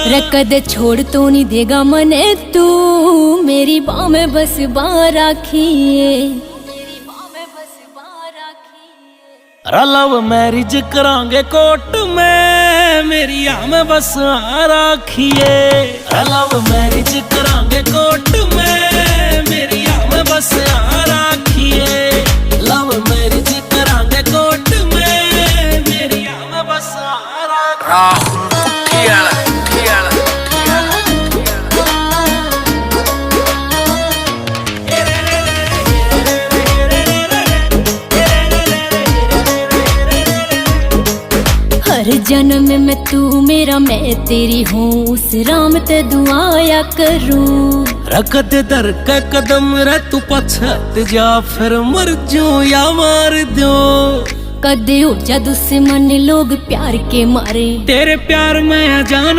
रकद छोड़ तो नहीं देगा मने तू, मेरी बाह में बस बार राखिए। लव मैरिज करांगे कोर्ट में, मेरी में बस आ राखिए। लव मैरिज करांगे कोर्ट में, मेरी में बस आ राखिए। लव मैरिज करांगे कोर्ट में, मेरी में बस आ राखिए। हर जन्म में तू मेरा मैं तेरी हूँ, उस राम ते दुआया करूँ। रखत दर का कदम रे तू पछत जा, फिर मर जो या मार दो। कदे हो जा दुश्मन लोग प्यार के मारे, तेरे प्यार में जान